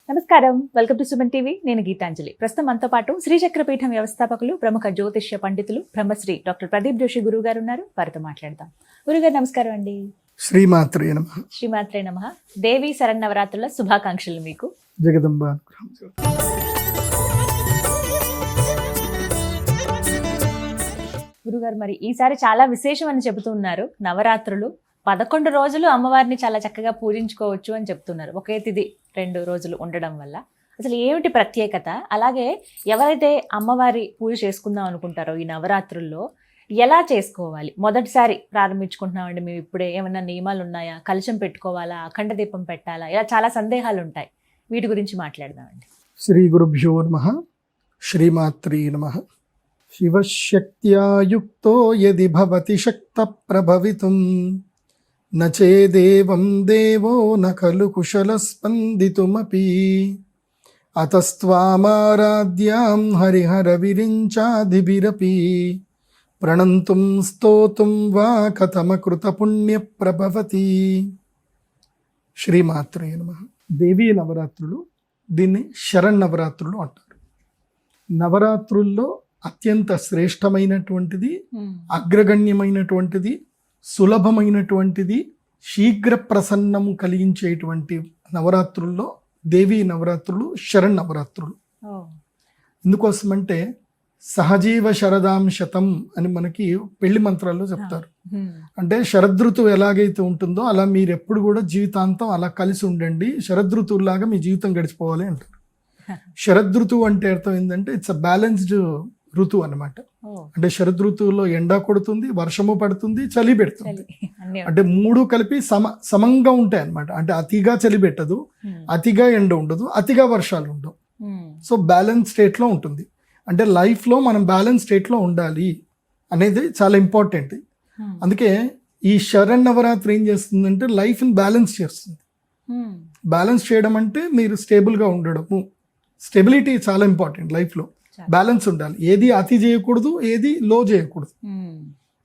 నమస్కారం, welcome to Suman TV. నేను గీతాంజలి. ప్రస్తుతం మనతో పాటు శ్రీచక్రపీఠం వ్యవస్థాపకులు, ప్రముఖ జ్యోతిష్య పండితులు, బ్రహ్మశ్రీ డాక్టర్ ప్రదీప్ జోషి గురువు గారు ఉన్నారు. వారితో మాట్లాడదాం. గురుగారు నమస్కారం అండి. శ్రీమాత్రే నమః. శ్రీమాత్రే నమః. దేవి శరన్నవరాత్రుల శుభాకాంక్షలు మీకు. జగదంబ. గురుగారు, మరి ఈసారి చాలా విశేషం అని చెబుతున్నారు. నవరాత్రులు 11 రోజులు అమ్మవారిని చాలా చక్కగా పూజించుకోవచ్చు అని చెప్తున్నారు. ఒకే తిథి 2 రోజులు ఉండడం వల్ల అసలు ఏమిటి ప్రత్యేకత? అలాగే ఎవరైతే అమ్మవారి పూజ చేసుకుందాం అనుకుంటారో ఈ నవరాత్రుల్లో ఎలా చేసుకోవాలి? మొదటిసారి ప్రారంభించుకుంటున్నామండి మేము, ఇప్పుడే ఏమైనా నియమాలు ఉన్నాయా? కలశం పెట్టుకోవాలా? అఖండ దీపం పెట్టాలా? ఇలా చాలా సందేహాలు ఉంటాయి. వీటి గురించి మాట్లాడదామండి. శ్రీ గురుభ్యో నమః. శ్రీమాత్రే నమః. శివశక్త్యా యుక్తో యది భవతి శక్త ప్రభవితుం న చేదేవం దేవో న ఖలు కుశల స్పందితుమపి అతస్త్వామారాధ్యాం హరిహర విరించాదిభిరపి ప్రణంతుం స్తోతుం వా కథమకృత పుణ్య ప్రభవతి. శ్రీమాత్రే నమః. దేవీ నవరాత్రులు, దీన్ని శరన్నవరాత్రులు అంటారు. నవరాత్రుల్లో అత్యంత శ్రేష్టమైనటువంటిది, అగ్రగణ్యమైనటువంటిది, సులభమైనటువంటిది, శీఘ్ర ప్రసన్నము కలిగించేటువంటి నవరాత్రుల్లో దేవీ నవరాత్రులు శరన్నవరాత్రులు. ఎందుకోసమంటే సహజీవ శరదాం శతం అని మనకి పెళ్లి మంత్రాల్లో చెప్తారు. అంటే శరదృతువు ఎలాగైతే ఉంటుందో అలా మీరు ఎప్పుడు కూడా జీవితాంతం అలా కలిసి ఉండండి, శరదృతువులాగా మీ జీవితం గడిచిపోవాలి అంటారు. శరదృతువు అంటే అర్థం ఏంటంటే ఇట్స్ అ బ్యాలెన్స్డ్ ఋతువు అనమాట. అంటే శరదృతువులో ఎండ కొడుతుంది, వర్షము పడుతుంది, చలి పెడుతుంది. అంటే మూడు కలిపి సమంగా ఉంటాయి అనమాట. అంటే అతిగా చలి పెట్టదు, అతిగా ఎండ ఉండదు, అతిగా వర్షాలు ఉండవు. సో బ్యాలెన్స్ స్టేట్ లో ఉంటుంది. అంటే లైఫ్ లో మనం బ్యాలెన్స్ స్టేట్ లో ఉండాలి అనేది చాలా ఇంపార్టెంట్. అందుకే ఈ శరన్నవరాత్రి ఏం చేస్తుందంటే లైఫ్ ని బ్యాలెన్స్ చేస్తుంది. బ్యాలెన్స్ చేయడం అంటే మీరు స్టేబుల్ గా ఉండడము. స్టెబిలిటీ చాలా ఇంపార్టెంట్. లైఫ్ లో బ్యాలెన్స్ ఉండాలి. ఏది అతి చేయకూడదు, ఏది లో చేయకూడదు.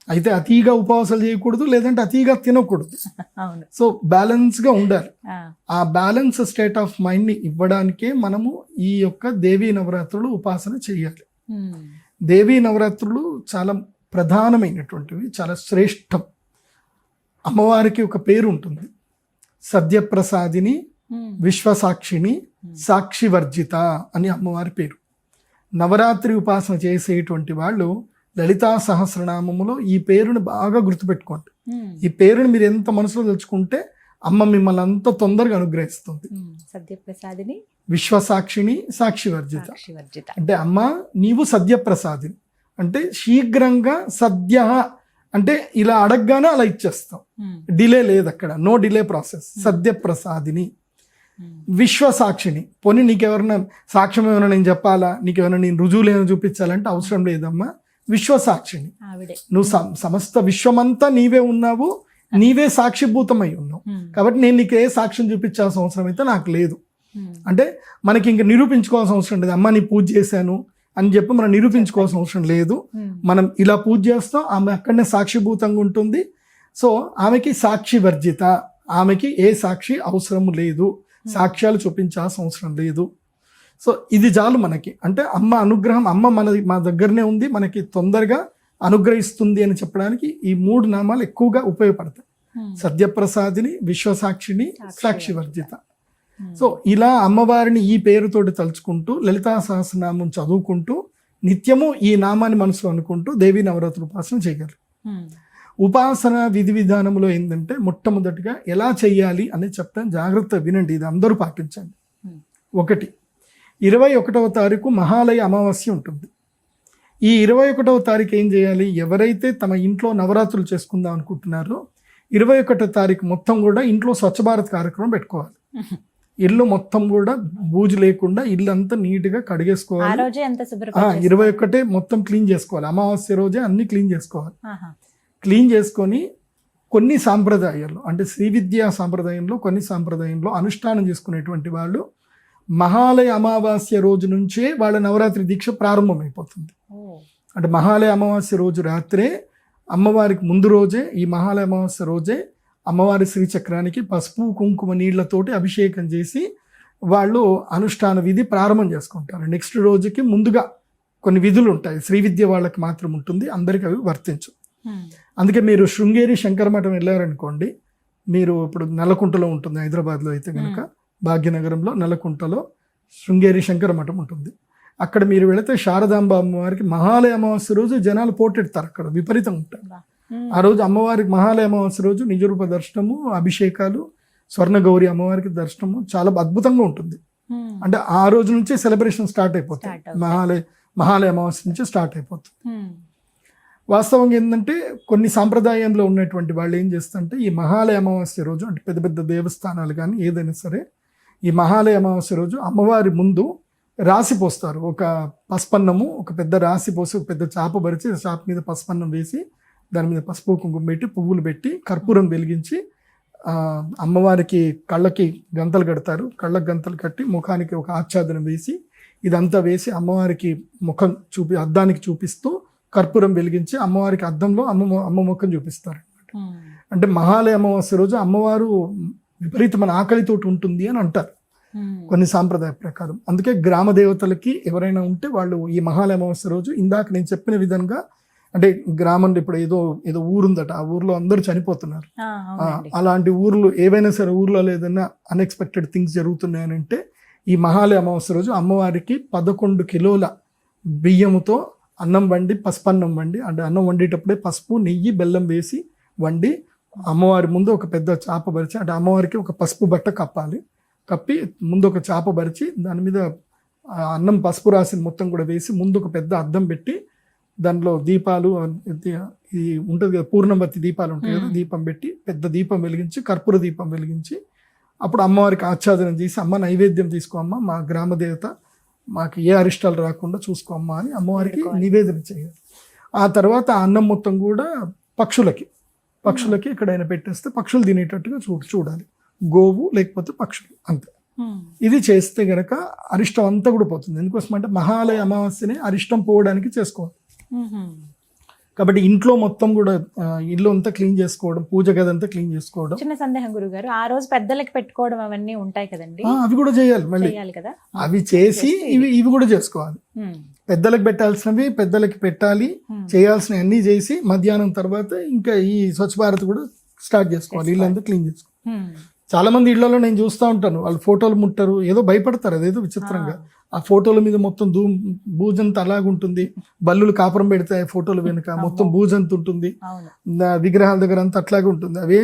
అయితే అతిగా ఉపవాసాలు చేయకూడదు, లేదంటే అతిగా తినకూడదు. సో బ్యాలెన్స్ గా ఉండాలి. ఆ బ్యాలెన్స్ స్టేట్ ఆఫ్ మైండ్ ని ఇవ్వడానికే మనము ఈ యొక్క దేవీ నవరాత్రులు ఉపాసన చేయాలి. దేవీ నవరాత్రులు చాలా ప్రధానమైనటువంటివి, చాలా శ్రేష్టం. అమ్మవారికి ఒక పేరు ఉంటుంది, సద్యప్రసాదిని, విశ్వసాక్షిని, సాక్షివర్జిత అని అమ్మవారి పేరు. నవరాత్రి ఉపాసన చేసేటువంటి వాళ్ళు లలితా సహస్రనామములో ఈ పేరుని బాగా గుర్తుపెట్టుకోండి. ఈ పేరుని మీరు ఎంత మనసులో తెచ్చుకుంటే అమ్మ మిమ్మల్ని అంత తొందరగా అనుగ్రహిస్తుంది. సత్యప్రసాదిని, విశ్వసాక్షిని, సాక్షివర్జిత. అంటే అమ్మ నీవు సద్యప్రసాదిని అంటే శీఘ్రంగా, సద్య అంటే ఇలా అడగగానే అలా ఇచ్చేస్తాం. డిలే లేదు అక్కడ, నో డిలే ప్రాసెస్. సద్యప్రసాదిని. విశ్వసాక్షిని, పోనీ నీకెవరైనా సాక్ష్యం ఏమైనా నేను చెప్పాలా, నీకెవరైనా నేను రుజువులు ఏమైనా చూపించాలంటే అవసరం లేదమ్మా. విశ్వసాక్షిని, నువ్వు సమస్త విశ్వమంతా నీవే ఉన్నావు, నీవే సాక్షిభూతమై ఉన్నావు. కాబట్టి నేను నీకు ఏ సాక్ష్యం చూపించాల్సిన అవసరం అయితే నాకు లేదు. అంటే మనకి ఇంకా నిరూపించుకోవాల్సిన అవసరం లేదు. అమ్మ నీ పూజ చేశాను అని చెప్పి మనం నిరూపించుకోవాల్సిన అవసరం లేదు. మనం ఇలా పూజ చేస్తాం, ఆమె అక్కడనే సాక్షిభూతంగా ఉంటుంది. సో ఆమెకి సాక్షి వర్జిత, ఆమెకి ఏ సాక్షి అవసరం లేదు, సాక్ష్యాలు చూపించాల్సిన అవసరం లేదు. సో ఇది చాలు మనకి. అంటే అమ్మ అనుగ్రహం, అమ్మ మా దగ్గరనే ఉంది, మనకి తొందరగా అనుగ్రహిస్తుంది అని చెప్పడానికి ఈ 3 నామాలు ఎక్కువగా ఉపయోగపడతాయి. సద్యప్రసాదిని, విశ్వసాక్షిని, సాక్షివర్జిత. సో ఇలా అమ్మవారిని ఈ పేరుతోటి తలుచుకుంటూ లలితా సహస్రనామం చదువుకుంటూ నిత్యము ఈ నామాన్ని మనసులో అనుకుంటూ దేవీ నవరాత్రి ఉపాసన చేయగలరు. ఉపాసన విధి విధానంలో ఏంటంటే మొట్టమొదటిగా ఎలా చెయ్యాలి అనేది చెప్తాను, జాగ్రత్త వినండి, ఇది అందరూ పాటించండి. 1, 21వ తారీఖు మహాలయ అమావాస్య ఉంటుంది. ఈ 21వ తారీఖు ఏం చేయాలి? ఎవరైతే తమ ఇంట్లో నవరాత్రులు చేసుకుందాం అనుకుంటున్నారో 21వ తారీఖు మొత్తం కూడా ఇంట్లో స్వచ్ఛ భారత్ కార్యక్రమం పెట్టుకోవాలి. ఇల్లు మొత్తం కూడా బూజు లేకుండా ఇల్లు అంతా నీట్గా కడిగేసుకోవాలి. 21 మొత్తం క్లీన్ చేసుకోవాలి. అమావాస్య రోజే అన్ని క్లీన్ చేసుకోవాలి. క్లీన్ చేసుకొని కొన్ని సాంప్రదాయాల్లో, అంటే శ్రీ విద్యా సాంప్రదాయంలో, కొన్ని సాంప్రదాయంలో అనుష్ఠానం చేసుకునేటువంటి వాళ్ళు మహాలయ అమావాస్య రోజు నుంచే వాళ్ళ నవరాత్రి దీక్ష ప్రారంభమైపోతుంది. అంటే మహాలయ అమావాస్య రోజు రాత్రే, అమ్మవారికి ముందు రోజే, ఈ మహాలయ అమావాస్య రోజే అమ్మవారి శ్రీచక్రానికి పసుపు కుంకుమ నీళ్లతోటి అభిషేకం చేసి వాళ్ళు అనుష్ఠాన విధి ప్రారంభం చేసుకుంటారు. నెక్స్ట్ రోజుకి ముందుగా కొన్ని విధులు ఉంటాయి, శ్రీ విద్య వాళ్ళకి మాత్రం ఉంటుంది, అందరికీ అవి వర్తించు. అందుకే మీరు శృంగేరి శంకరమఠం వెళ్ళారనుకోండి, మీరు ఇప్పుడు నల్లకుంటలో ఉంటుంది హైదరాబాద్లో అయితే కనుక, భాగ్యనగరంలో నల్లకుంటలో శృంగేరి శంకరమఠం ఉంటుంది. అక్కడ మీరు వెళితే శారదాంబ అమ్మవారికి మహాలయ అమావాస్య రోజు జనాలు పోటెడతారు, అక్కడ విపరీతం ఉంటారు. ఆ రోజు అమ్మవారికి మహాలయ అమావాస్య రోజు నిజరూప దర్శనము, అభిషేకాలు, స్వర్ణగౌరి అమ్మవారికి దర్శనము చాలా అద్భుతంగా ఉంటుంది. అంటే ఆ రోజు నుంచి సెలబ్రేషన్ స్టార్ట్ అయిపోతుంది, మహాలయ అమావాస్య నుంచి స్టార్ట్ అయిపోతుంది. వాస్తవంగా ఏంటంటే కొన్ని సాంప్రదాయంలో ఉన్నటువంటి వాళ్ళు ఏం చేస్తారంటే ఈ మహాలయ అమావాస్య రోజు, అంటే పెద్ద పెద్ద దేవస్థానాలు కానీ ఏదైనా సరే, ఈ మహాలయ అమావాస్య రోజు అమ్మవారి ముందు రాసి పోస్తారు. ఒక పసుపన్నము, ఒక పెద్ద రాసి పోసి, ఒక పెద్ద చాప పరిచి, చాప మీద పసుపన్నం వేసి, దాని మీద పసుపు కుంకుమ పెట్టి, పువ్వులు పెట్టి, కర్పూరం వెలిగించి అమ్మవారికి కళ్ళకి గంతలు కడతారు. కళ్ళకి గంతలు కట్టి ముఖానికి ఒక ఆచ్ఛాదనం వేసి, ఇదంతా వేసి అమ్మవారికి ముఖం అద్దానికి చూపిస్తూ కర్పూరం వెలిగించి అమ్మవారికి అద్దంలో అమ్మ ముఖం చూపిస్తారు. అంటే మహాలయ అమావాస్య రోజు అమ్మవారు విపరీతమైన ఆకలితోటి ఉంటుంది అని అంటారు కొన్ని సాంప్రదాయ ప్రకారం. అందుకే గ్రామ దేవతలకి ఎవరైనా ఉంటే వాళ్ళు ఈ మహాలయ అమావాస్య రోజు ఇందాక నేను చెప్పిన విధంగా, అంటే గ్రామంలో ఇప్పుడు ఏదో ఊరుందట, ఆ ఊర్లో అందరూ చనిపోతున్నారు, అలాంటి ఊర్లు ఏవైనా సరే ఊర్లో ఏదైనా అన్ఎక్స్పెక్టెడ్ థింగ్స్ జరుగుతున్నాయని అంటే ఈ మహాలయ అమావాస్య రోజు అమ్మవారికి 11 కిలోల బియ్యముతో అన్నం వండి, పసుపన్నం వండి, అంటే అన్నం వండేటప్పుడే పసుపు, నెయ్యి, బెల్లం వేసి వండి అమ్మవారి ముందు ఒక పెద్ద చాప పరిచి, అంటే అమ్మవారికి ఒక పసుపు బట్ట కప్పి ముందు ఒక చాప పరిచి, దాని మీద అన్నం పసుపు రాసిన మొత్తం కూడా వేసి, ముందు ఒక పెద్ద అద్దం పెట్టి, దానిలో దీపాలు ఇది ఉంటుంది కదా, పూర్ణవతి దీపాలు ఉంటాయి కదా, దీపం పెట్టి పెద్ద దీపం వెలిగించి, కర్పూర దీపం వెలిగించి, అప్పుడు అమ్మవారికి ఆచ్ఛాదనం చేసి, అమ్మ నైవేద్యం తీసుకో అమ్మ, మా గ్రామ దేవత, మాకు ఏ అరిష్టాలు రాకుండా చూసుకో అమ్మ అని అమ్మవారికి నివేదన చేయాలి. ఆ తర్వాత ఆ అన్నం మొత్తం కూడా పక్షులకి ఎక్కడైనా పెట్టేస్తే పక్షులు తినేటట్టుగా చూడాలి, గోవు లేకపోతే పక్షులు, అంతే. ఇది చేస్తే గనక అరిష్టం అంతా కూడా పోతుంది. ఎందుకోసం అంటే మహాలయ అమావాస్యని అరిష్టం పోవడానికి చేసుకోవాలి. కాబట్టి ఇంట్లో మొత్తం కూడా ఇల్లు అంతా క్లీన్ చేసుకోవడం, పూజ గది అంతా క్లీన్ చేసుకోవడం. చిన్న సందేహం గురుగారు, ఆ రోజు పెద్దలకి పెట్టుకోవడం అవన్నీ ఉంటాయి కదండి, అవి కూడా చేయాలి మళ్ళీ కదా. అవి చేసి ఇవి కూడా చేసుకోవాలి. పెద్దలకు పెట్టాల్సినవి పెద్దలకి పెట్టాలి, చేయాల్సినవి అన్ని చేసి మధ్యాహ్నం తర్వాత ఇంకా ఈ స్వచ్ఛ భారత్ కూడా స్టార్ట్ చేసుకోవాలి, ఇల్లంతా క్లీన్ చేసుకోవాలి. చాలా మంది ఇళ్లలో నేను చూస్తూ ఉంటాను, వాళ్ళు ఫోటోలు ముట్టరు, ఏదో భయపడతారు, అదేదో విచిత్రంగా. ఆ ఫోటోల మీద మొత్తం బూజంత అలాగుంటుంది, బల్లులు కాపురం పెడతాయి ఫోటోలు వెనుక, మొత్తం బూజంత ఉంటుంది, విగ్రహాల దగ్గర అంతా అట్లాగే ఉంటుంది. అవే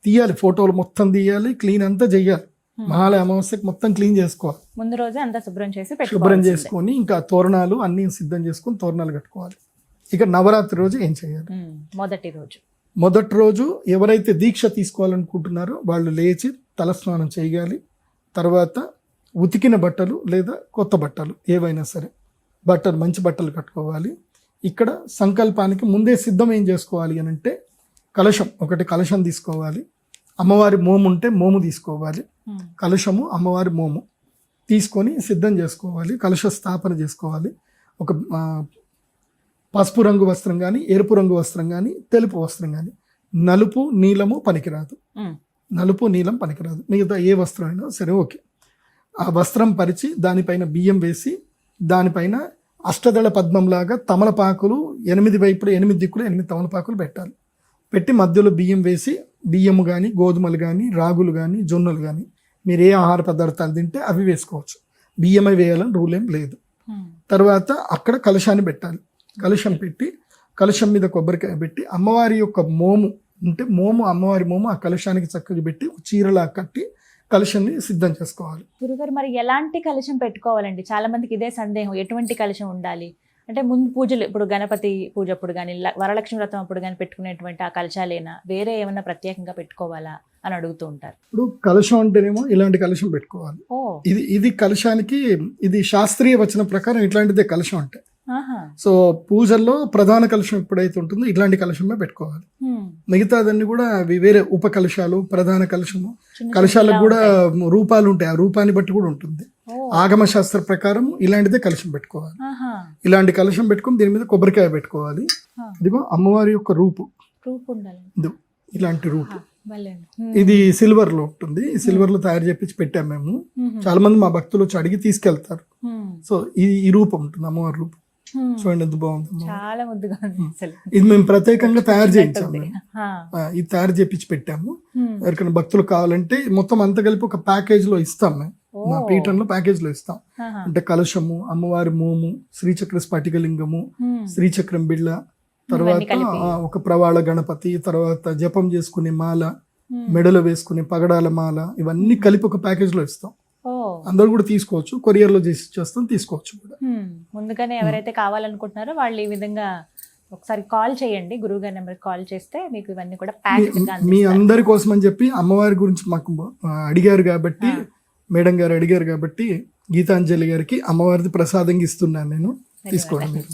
తీయాలి, ఫోటోలు మొత్తం తీయాలి, క్లీన్ అంతా చెయ్యాలి. మహాలయ అమావాస్యకి మొత్తం క్లీన్ చేసుకోవాలి, ముందు రోజే అంతా శుభ్రం చేసుకొని ఇంకా తోరణాలు అన్ని సిద్ధం చేసుకొని తోరణాలు కట్టుకోవాలి. ఇక నవరాత్రి రోజు ఏం చేయాలి? మొదటి రోజు ఎవరైతే దీక్ష తీసుకోవాలనుకుంటున్నారో వాళ్ళు లేచి తలస్నానం చేయాలి. తర్వాత ఉతికిన బట్టలు లేదా కొత్త బట్టలు ఏవైనా సరే మంచి బట్టలు కట్టుకోవాలి. ఇక్కడ సంకల్పానికి ముందే సిద్ధం ఏం చేసుకోవాలి అని అంటే, కలశం తీసుకోవాలి, అమ్మవారి మోము ఉంటే మోము తీసుకోవాలి, కలశము అమ్మవారి మోము తీసుకొని సిద్ధం చేసుకోవాలి. కలశ స్థాపన చేసుకోవాలి. ఒక పసుపు రంగు వస్త్రం కానీ, ఎరుపు రంగు వస్త్రం కానీ, తెలుపు వస్త్రం కానీ, నలుపు నీలము పనికిరాదు, మిగతా ఏ వస్త్రం అయినా సరే ఓకే. ఆ వస్త్రం పరిచి దానిపైన బియ్యం వేసి, దానిపైన అష్టదళ పద్మంలాగా తమలపాకులు 8 వైపులు 8 దిక్కులు 8 తమలపాకులు పెట్టాలి. పెట్టి మధ్యలో బియ్యం వేసి, బియ్యము కానీ, గోధుమలు కానీ, రాగులు కానీ, జొన్నలు కానీ, మీరు ఏ ఆహార పదార్థాలు తింటే అవి వేసుకోవచ్చు. బియ్యమే వేయాలని రూల్ ఏం లేదు. తర్వాత అక్కడ కలశాన్ని పెట్టాలి. కలశం పెట్టి, కలశం మీద కొబ్బరికాయ పెట్టి, అమ్మవారి యొక్క అమ్మవారి మోము ఆ కలశానికి చక్కగా పెట్టి చీరలా కట్టి కలశాన్ని సిద్ధం చేసుకోవాలి. గురుగారు, మరి ఎలాంటి కలశం పెట్టుకోవాలండి? చాలా మందికి ఇదే సందేహం, ఎటువంటి కలశం ఉండాలి అంటే, ముందు పూజలు ఇప్పుడు గణపతి పూజ అప్పుడు కానీ, వరలక్ష్మి వ్రతం అప్పుడు కానీ పెట్టుకునేటువంటి ఆ కలశాలేనా, వేరే ఏమన్నా ప్రత్యేకంగా పెట్టుకోవాలా అని అడుగుతూ ఉంటారు. ఇప్పుడు కలశం అంటేనేమో ఇలాంటి కలశం పెట్టుకోవాలి. ఇది కలశానికి ఇది శాస్త్రీయ వచనం ప్రకారం ఇట్లాంటిదే కలశం అంటే. సో పూజల్లో ప్రధాన కలశం ఎప్పుడైతే ఉంటుందో ఇట్లాంటి కలశమే పెట్టుకోవాలి. మిగతాదన్నీ కూడా వేరే ఉప కలశాలు, ప్రధాన కలశము, కలశాలకు కూడా రూపాలు ఉంటాయి, ఆ రూపాన్ని బట్టి కూడా ఉంటుంది. ఆగమ శాస్త్ర ప్రకారం ఇలాంటిదే కలశం పెట్టుకోవాలి. ఇలాంటి కలశం పెట్టుకుని దీని మీద కొబ్బరికాయ పెట్టుకోవాలి. ఇదిగో అమ్మవారి యొక్క రూపు, ఇలాంటి రూపు భలే. ఇది సిల్వర్ లో ఉంటుంది, సిల్వర్ లో తయారు చేపించి పెట్టాము మేము. చాలా మంది మా భక్తులు వచ్చి అడిగి తీసుకెళ్తారు. సో ఈ రూపం ఉంటుంది, అమ్మవారి రూపం. చూడండి ఎంత బాగుంది అమ్మవారు. చాలా ముద్దుగా ఉంది అసలు. ఇది మేము ప్రత్యేకంగా తయారు చేయించాము మేము. ఆ. ఇది తయారు చేపించి పెట్టాము. ఎవరికైనా భక్తులు కావాలంటే మొత్తం అంతా కలిపి ఒక ప్యాకేజ్ లో ఇస్తాం మేము. మా పీఠంలో ప్యాకేజ్ లో ఇస్తాం. ఆహా. అంటే కలశము, అమ్మవారి మోము, శ్రీచక్ర స్ఫటికలింగము, శ్రీచక్రం బిళ్ళ, తర్వాత కలిపి. ఒక ప్రవాళ గణపతి, తర్వాత జపం చేసుకునే మాల, మెడలో వేసుకునే పగడాల మాల, ఇవన్నీ కలిపి ఒక ప్యాకేజ్ లో ఇస్తాం. ఓ. అందరూ కూడా తీసుకోవచ్చు, కొరియర్ లో చేసి చేస్తాం, తీసుకోవచ్చు కూడా. ముందుగానే ఎవరైతే కావాలనుకుంటున్నారో వాళ్ళు ఈ విధంగా ఒకసారి కాల్ చేయండి, గురువు గారి నెంబర్ కాల్ చేస్తే మీకు ఇవన్నీ కూడా మీ అందరి కోసం అని చెప్పి అమ్మవారి గురించి మాకు అడిగారు కాబట్టి, మేడం గారు అడిగారు కాబట్టి గీతాంజలి గారికి అమ్మవారిది ప్రసాదంగా ఇస్తున్నాను నేను. తీసుకోండి మీరు.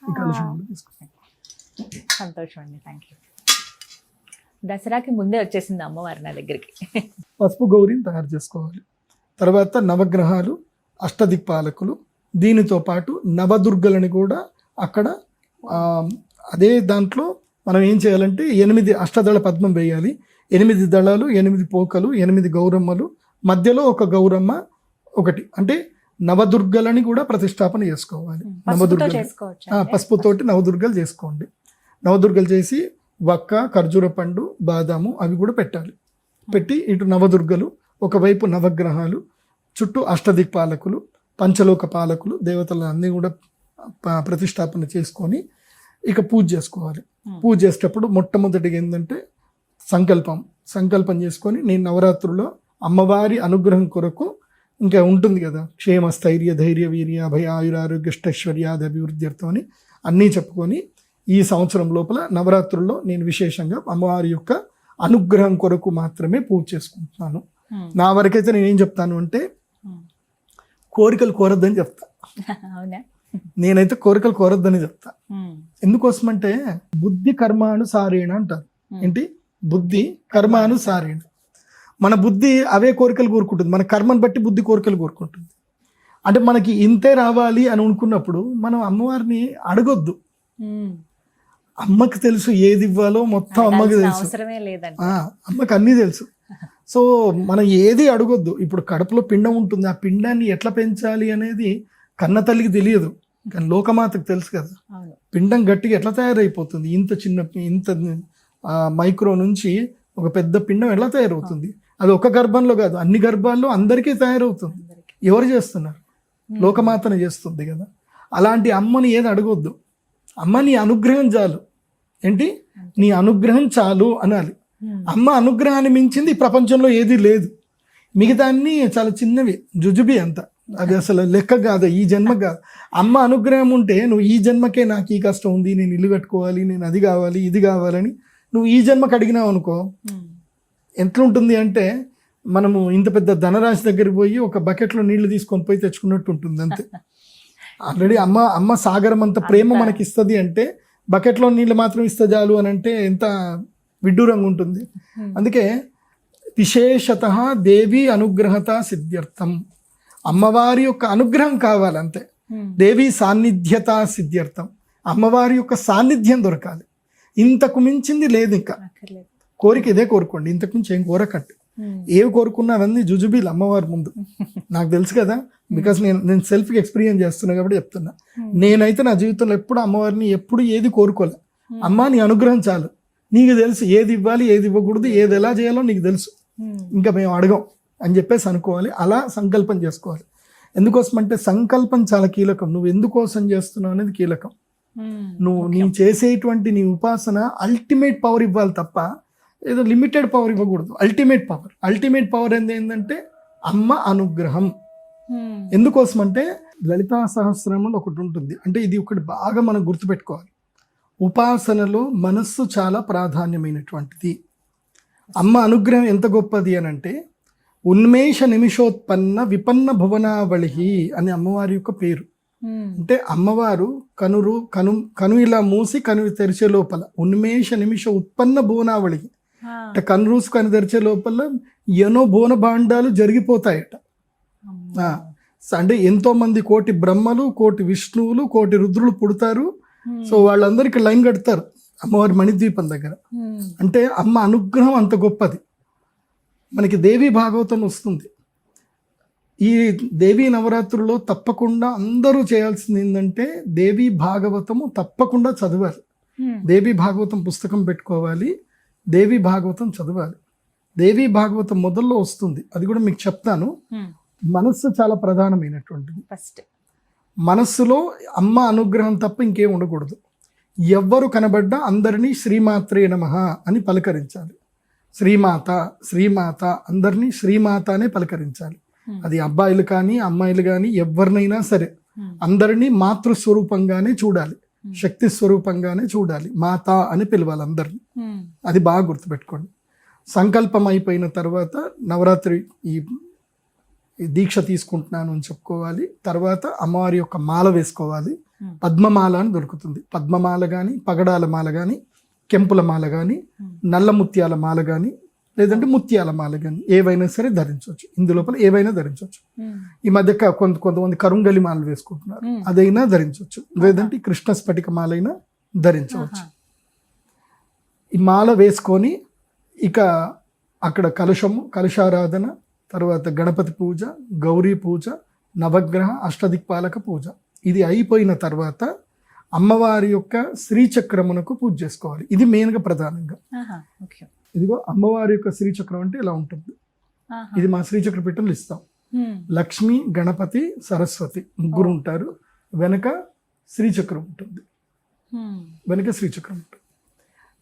ఈ కలశం కూడా తీసుకోండి. సంతోషం అండి, థ్యాంక్ యూ. దసరాకి ముందే వచ్చేసింది అమ్మవారి నా దగ్గరికి. పసుపు గౌరిని తయారు చేసుకోవాలి. తర్వాత నవగ్రహాలు, అష్టదిక్పాలకులు, దీనితో పాటు నవదుర్గలని కూడా అక్కడ అదే దాంట్లో మనం ఏం చేయాలంటే 8 అష్టదళ పద్మం వేయాలి. 8 దళాలు, 8 పోకలు, 8 గౌరమ్మలు, మధ్యలో ఒక గౌరమ్మ ఒకటి. అంటే నవదుర్గలని కూడా ప్రతిష్టాపన చేసుకోవాలి. నవదుర్గలు పసుపుతోటి నవదుర్గలు చేసుకోండి. నవదుర్గలు చేసి వక్క, ఖర్జూర పండు, బాదాము అవి కూడా పెట్టాలి. పెట్టి ఇటు నవదుర్గలు, ఒకవైపు నవగ్రహాలు, చుట్టూ అష్టదిక్పాలకులు, పంచలోక పాలకులు, దేవతలు అన్నీ కూడా ప్రతిష్టాపన చేసుకొని ఇక పూజ చేసుకోవాలి. పూజ చేసేటప్పుడు మొట్టమొదటిగా ఏంటంటే సంకల్పం చేసుకొని నేను నవరాత్రుల్లో అమ్మవారి అనుగ్రహం కొరకు ఇంకా ఉంటుంది కదా, క్షేమ స్థైర్య ధైర్య వీర్య అభయ ఆయురారోగ్య అష్టైశ్వర్యాది అభివృద్ధి అర్థం అని అన్నీ చెప్పుకొని ఈ సంవత్సరం లోపల నవరాత్రుల్లో నేను విశేషంగా అమ్మవారి యొక్క అనుగ్రహం కొరకు మాత్రమే పూజ చేసుకుంటున్నాను. నా వరకైతే నేనేం చెప్తాను అంటే కోరికలు కోరద్దని చెప్తా. నేనైతే కోరికలు కోరద్దని చెప్తా. ఎందుకోసమంటే బుద్ధి కర్మానుసారేణ అంటారు. ఏంటి? బుద్ధి కర్మానుసారేణ. మన బుద్ధి అవే కోరికలు కోరుకుంటుంది, మన కర్మను బట్టి బుద్ధి కోరికలు కోరుకుంటుంది. అంటే మనకి ఇంతే రావాలి అని అనుకున్నప్పుడు మనం అమ్మవారిని అడగొద్దు. అమ్మకి తెలుసు ఏది ఇవ్వాలో, మొత్తం అమ్మకి తెలుసు. అమ్మకి అన్నీ తెలుసు. సో మనం ఏది అడగొద్దు. ఇప్పుడు కడుపులో పిండం ఉంటుంది, ఆ పిండాన్ని ఎట్లా పెంచాలి అనేది కన్న తల్లికి తెలియదు, కానీ లోకమాతకు తెలుసు కదా. పిండం గట్టిగా ఎట్లా తయారైపోతుంది, ఇంత మైక్రో నుంచి ఒక పెద్ద పిండం ఎలా తయారవుతుంది, అది ఒక గర్భంలో కాదు అన్ని గర్భాల్లో అందరికీ తయారవుతుంది. ఎవరు చేస్తున్నారు? లోకమాతను చేస్తుంది కదా. అలాంటి అమ్మని ఏది అడగొద్దు. అమ్మ నీ అనుగ్రహం చాలు. ఏంటి? నీ అనుగ్రహం చాలు అనాలి. అమ్మ అనుగ్రహాన్ని మించింది ఈ ప్రపంచంలో ఏది లేదు. మిగతా అన్ని చాలా చిన్నవి, జుజుబి అంత, అది అసలు లెక్క కాదు, ఈ జన్మ కాదు. అమ్మ అనుగ్రహం ఉంటే నువ్వు ఈ జన్మకే నాకు ఈ కష్టం ఉంది, నేను ఇల్లు కట్టుకోవాలి, నేను అది కావాలి ఇది కావాలని నువ్వు ఈ జన్మకు అడిగినావు అనుకో, ఎట్లుంటుంది అంటే మనము ఇంత పెద్ద ధనరాశి దగ్గరికి పోయి ఒక బకెట్లో నీళ్లు తీసుకొని పోయి తెచ్చుకున్నట్టు ఉంటుంది అంతే. ఆల్రెడీ అమ్మ సాగరం అంత ప్రేమ మనకి ఇస్తుంది అంటే బకెట్లో నీళ్ళు మాత్రం ఇస్తే చాలు అని అంటే ఎంత విడ్డూరంగా ఉంటుంది. అందుకే విశేషత దేవి అనుగ్రహత సిద్ధ్యర్థం, అమ్మవారి యొక్క అనుగ్రహం కావాలంతే. దేవి సాన్నిధ్యత సిద్ధ్యర్థం, అమ్మవారి యొక్క సాన్నిధ్యం దొరకాలి. ఇంతకు మించింది లేదు. ఇంకా కోరిక ఇదే కోరుకోండి, ఇంతకు మించి ఏం కోరకండి. ఏవి కోరుకున్నా అవన్నీ జుజుబీలు అమ్మవారి ముందు. నాకు తెలుసు కదా, బికాస్ నేను సెల్ఫ్గా ఎక్స్పీరియన్స్ చేస్తున్నా కాబట్టి చెప్తున్నా. నేనైతే నా జీవితంలో ఎప్పుడు అమ్మవారిని ఎప్పుడు ఏది కోరుకోలే. అమ్మ నీ అనుగ్రహం చాలు, నీకు తెలుసు ఏది ఇవ్వాలి ఏది ఇవ్వకూడదు, ఏది ఎలా చేయాలో నీకు తెలుసు, ఇంకా మేము అడగం అని చెప్పేసి అనుకోవాలి. అలా సంకల్పం చేసుకోవాలి. ఎందుకోసం అంటే సంకల్పం చాలా కీలకం. నువ్వు ఎందుకోసం చేస్తున్నావు అనేది కీలకం. నువ్వు చేసేటువంటి నీ ఉపాసన అల్టిమేట్ పవర్ ఇవ్వాలి తప్ప ఏదో లిమిటెడ్ పవర్ ఇవ్వకూడదు. అల్టిమేట్ పవర్ ఏంటంటే అమ్మ అనుగ్రహం. ఎందుకోసం అంటే లలితా సహస్రనామం ఒకటి ఉంటుంది. అంటే ఇది ఒకటి బాగా మనం గుర్తుపెట్టుకోవాలి. ఉపాసనలో మనస్సు చాలా ప్రాధాన్యమైనటువంటిది. అమ్మ అనుగ్రహం ఎంత గొప్పది అని అంటే ఉన్మేష నిమిషోత్పన్న విపన్న భువనావళి అని అమ్మవారి యొక్క పేరు. అంటే అమ్మవారు కను ఇలా మూసి కను తెరిచే లోపల ఉన్మేష నిమిష ఉత్పన్న భువనావళి. అంటే కను రూసు కను తెరిచే లోపల ఎన్నో భువన భాండాలు జరిగిపోతాయట. అంటే ఎంతో మంది కోటి బ్రహ్మలు, కోటి విష్ణువులు, కోటి రుద్రులు పుడతారు. సో వాళ్ళందరికీ లైన్ కడతారు అమ్మవారి మణిద్వీపం దగ్గర. అంటే అమ్మ అనుగ్రహం అంత గొప్పది. మనకి దేవీ భాగవతం వస్తుంది. ఈ దేవీ నవరాత్రుల్లో తప్పకుండా అందరూ చేయాల్సింది ఏంటంటే దేవీ భాగవతము తప్పకుండా చదవాలి. దేవీ భాగవతం పుస్తకం పెట్టుకోవాలి, దేవీ భాగవతం చదవాలి. దేవీ భాగవతం మొదల్లో వస్తుంది, అది కూడా మీకు చెప్తాను. మనస్సు చాలా ప్రధానమైనటువంటిది. ఫస్ట్ మనస్సులో అమ్మ అనుగ్రహం తప్ప ఇంకేం ఉండకూడదు. ఎవ్వరు కనబడ్డా అందరినీ శ్రీమాత్రే నమః అని పలకరించాలి. శ్రీమాత శ్రీమాత అందరినీ శ్రీమాత అనే పలకరించాలి. అది అబ్బాయిలు కానీ అమ్మాయిలు కానీ ఎవరినైనా సరే అందరినీ మాతృస్వరూపంగానే చూడాలి, శక్తి స్వరూపంగానే చూడాలి. మాత అని పిలవాలి అందరినీ. అది బాగా గుర్తుపెట్టుకోండి. సంకల్పం అయిపోయిన తర్వాత నవరాత్రి ఈ దీక్ష తీసుకుంటున్నాను అని చెప్పుకోవాలి. తర్వాత అమ్మవారి యొక్క మాల వేసుకోవాలి. పద్మమాల అని దొరుకుతుంది. పద్మమాల కానీ, పగడాల మాల కానీ, కెంపుల మాల కానీ, నల్ల ముత్యాల మాల కానీ, లేదంటే ముత్యాల మాల కానీ ఏవైనా సరే ధరించవచ్చు. ఇందులోపల ఏవైనా ధరించవచ్చు. ఈ మధ్య కొంతమంది కరుంగలి మాలలు వేసుకుంటున్నారు, అదైనా ధరించవచ్చు. లేదంటే కృష్ణ స్ఫటిక మాల అయినా ధరించవచ్చు. ఈ మాల వేసుకొని ఇక అక్కడ కలశారాధన, తర్వాత గణపతి పూజ, గౌరీ పూజ, నవగ్రహ అష్టదిక్పాలక పూజ, ఇది అయిపోయిన తర్వాత అమ్మవారి యొక్క శ్రీచక్రమునకు పూజ చేసుకోవాలి. ఇది మెయిన్గా ప్రధానంగా. ఇదిగో అమ్మవారి యొక్క శ్రీచక్రం అంటే ఇలా ఉంటుంది. ఇది మా శ్రీచక్ర పీఠంలో ఇస్తాం. లక్ష్మి, గణపతి, సరస్వతి ముగ్గురు ఉంటారు. వెనక శ్రీచక్రం ఉంటుంది.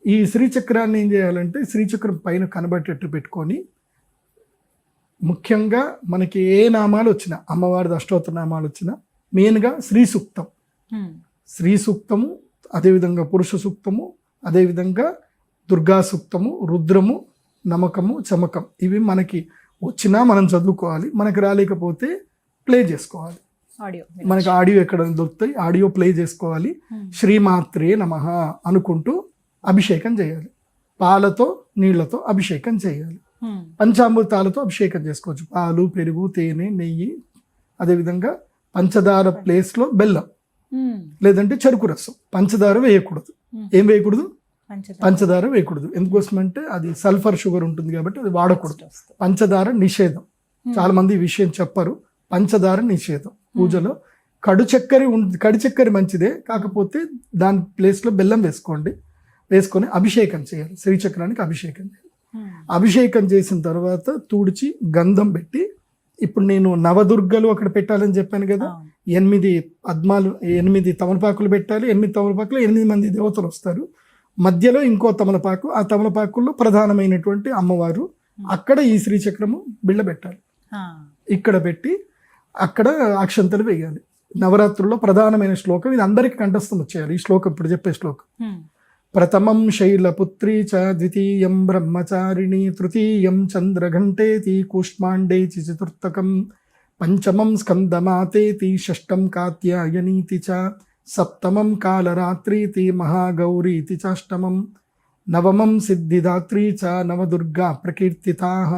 ఈ శ్రీచక్రాన్ని ఏం చేయాలంటే శ్రీచక్రం పైన కనబడేటట్టు పెట్టుకొని, ముఖ్యంగా మనకి ఏ నామాలు వచ్చినా, అమ్మవారిది అష్టోత్తర నామాలు వచ్చినా మెయిన్గా శ్రీ సూక్తము, అదేవిధంగా పురుష సూక్తము, అదేవిధంగా దుర్గా సూక్తము, రుద్రము, నమకము, చమకం, ఇవి మనకి వచ్చినా మనం చదువుకోవాలి. మనకి రాలేకపోతే ప్లే చేసుకోవాలి. మనకి ఆడియో ఎక్కడ దొరుకుతాయి, ఆడియో ప్లే చేసుకోవాలి. శ్రీమాత్రే నమః అనుకుంటూ అభిషేకం చేయాలి. పాలతో నీళ్లతో అభిషేకం చేయాలి. పంచామృతాలతో అభిషేకం చేసుకోవచ్చు. పాలు, పెరుగు, తేనె, నెయ్యి, అదేవిధంగా పంచదార ప్లేస్లో బెల్లం, లేదంటే చెరుకు రసం. పంచదార వేయకూడదు. ఏం వేయకూడదు? పంచదార వేయకూడదు. ఎందుకోసమంటే అది సల్ఫర్ షుగర్ ఉంటుంది కాబట్టి అది వాడకూడదు. పంచదార నిషేధం. చాలా మంది ఈ విషయం చెప్పరు. పంచదార నిషేధం. పూజలో కడు చక్కెర మంచిదే, కాకపోతే దాని ప్లేస్లో బెల్లం వేసుకొని అభిషేకం చేయాలి. శ్రీచక్రానికి అభిషేకం చేయాలి. అభిషేకం చేసిన తర్వాత తుడిచి గంధం పెట్టి, ఇప్పుడు నేను నవదుర్గలు అక్కడ పెట్టాలని చెప్పాను కదా, 8 తమలపాకులు పెట్టాలి. 8 తమలపాకులు 8 మంది దేవతలు వస్తారు. మధ్యలో ఇంకో తమలపాకు, ఆ తమలపాకుల్లో ప్రధానమైనటువంటి అమ్మవారు. అక్కడ ఈ శ్రీచక్రము బిళ్ళ పెట్టాలి. ఇక్కడ పెట్టి అక్కడ అక్షంతలు వేయాలి. నవరాత్రుల్లో ప్రధానమైన శ్లోకం ఇది. అందరికి కంఠస్థం వచ్చేయాలి ఈ శ్లోకం. ఇప్పుడు చెప్పే శ్లోకం: ప్రథమం శైలపుత్రీ చ, ద్వితీయం బ్రహ్మచారిణి, తృతీయం చంద్రఘంటేతి, కూష్మాండేతి చతుర్థకం, పంచమం స్కందమాతేతి, షష్టం కాత్యాయనీతి చ, సప్తమం కాలరాత్రీతి, మహాగౌరీతి చాష్టమం, నవమం సిద్ధిదాత్రీ చ, నవదుర్గా ప్రకీర్తితాః.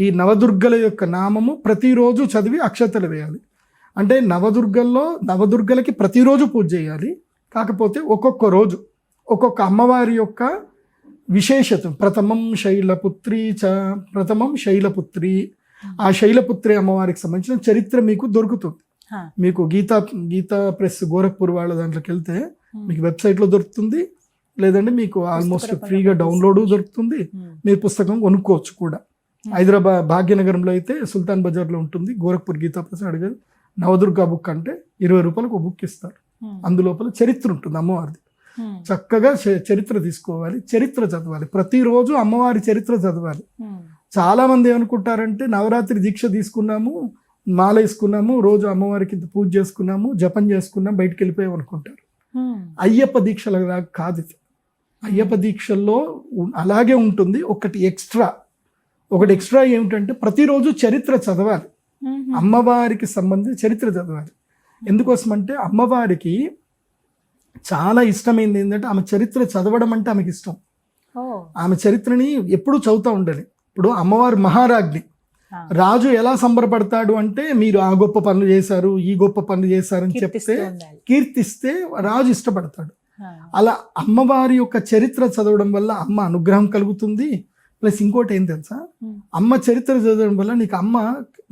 ఈ నవదుర్గల యొక్క నామము ప్రతిరోజు చదివి అక్షతలు వేయాలి. అంటే నవదుర్గలకి ప్రతిరోజు పూజ చేయాలి. కాకపోతే ఒక్కొక్క రోజు ఒక్కొక్క అమ్మవారి యొక్క విశేషత. ప్రథమం శైలపుత్రి, ఆ శైలపుత్రి అమ్మవారికి సంబంధించిన చరిత్ర మీకు దొరుకుతుంది. మీకు గీతా ప్రెస్ గోరఖ్పూర్ వాళ్ళ దాంట్లోకి వెళ్తే మీకు వెబ్సైట్లో దొరుకుతుంది, లేదంటే మీకు ఆల్మోస్ట్ ఫ్రీగా డౌన్లోడ్ దొరుకుతుంది. మీరు పుస్తకం కొనుక్కోవచ్చు కూడా. హైదరాబాద్ భాగ్యనగరంలో అయితే సుల్తాన్ బజార్లో ఉంటుంది. గోరఖ్పూర్ గీతా ప్రెస్ అడిగారు. నవదుర్గా బుక్ అంటే 20 రూపాయలకు ఒక బుక్ ఇస్తారు. అందులోపల చరిత్ర ఉంటుంది అమ్మవారిది. చక్కగా చరిత్ర తీసుకోవాలి, చరిత్ర చదవాలి. ప్రతిరోజు అమ్మవారి చరిత్ర చదవాలి. చాలా మంది ఏమనుకుంటారంటే నవరాత్రి దీక్ష తీసుకున్నాము, మాల వేసుకున్నాము, రోజు అమ్మవారికి పూజ చేసుకున్నాము, జపం చేసుకున్నాం, బయటికి వెళ్ళిపోయాం అనుకుంటారు. అయ్యప్ప దీక్షల కాదు ఇది. అయ్యప్ప దీక్షల్లో అలాగే ఉంటుంది. ఒకటి ఎక్స్ట్రా ఏమిటంటే ప్రతిరోజు చరిత్ర చదవాలి. అమ్మవారికి సంబంధించి చరిత్ర చదవాలి. ఎందుకోసమంటే అమ్మవారికి చాలా ఇష్టమైంది ఏంటంటే ఆమె చరిత్ర చదవడం అంటే ఆమెకి ఇష్టం. ఆమె చరిత్రని ఎప్పుడూ చదువుతూ ఉండాలి. ఇప్పుడు అమ్మవారు మహారాజ్ఞి. రాజు ఎలా సంబరపడతాడు అంటే మీరు ఆ గొప్ప పనులు చేశారు, ఈ గొప్ప పనులు చేశారని చెప్తే, కీర్తిస్తే రాజు ఇష్టపడతాడు. అలా అమ్మవారి యొక్క చరిత్ర చదవడం వల్ల అమ్మ అనుగ్రహం కలుగుతుంది. ప్లస్ ఇంకోటి ఏం తెలుసా, అమ్మ చరిత్ర చదవడం వల్ల నీకు అమ్మ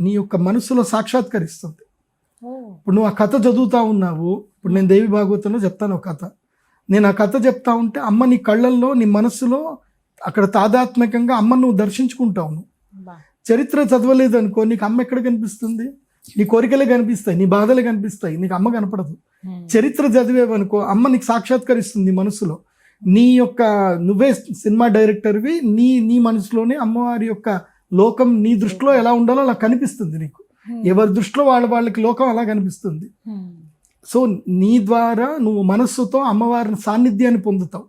నీ యొక్క మనసులో సాక్షాత్కరిస్తుంది. ఇప్పుడు నువ్వు ఆ కథ చదువుతా ఉన్నావు, ఇప్పుడు నేను దేవి భాగవతంలో చెప్తాను ఒక కథ, నేను ఆ కథ చెప్తా ఉంటే అమ్మ నీ కళ్ళల్లో నీ మనసులో అక్కడ తాదాత్మ్యకంగా అమ్మ నువ్వు దర్శించుకుంటావు. నువ్వు చరిత్ర చదవలేదు అనుకో, నీకు అమ్మ ఎక్కడ కనిపిస్తుంది? నీ కోరికలే కనిపిస్తాయి, నీ బాధలే కనిపిస్తాయి, నీకు అమ్మ కనపడదు. చరిత్ర చదివేవనుకో అమ్మ నీకు సాక్షాత్కరిస్తుంది మనసులో. నీ యొక్క నువ్వే సినిమా డైరెక్టర్వి, నీ మనసులోనే అమ్మవారి యొక్క లోకం నీ దృష్టిలో ఎలా ఉండాలో అలా కనిపిస్తుంది నీకు. ఎవరి దృష్టిలో వాళ్ళకి లోకం అలా కనిపిస్తుంది. సో నీ ద్వారా నువ్వు మనస్సుతో అమ్మవారి సాన్నిధ్యాన్ని పొందుతావు.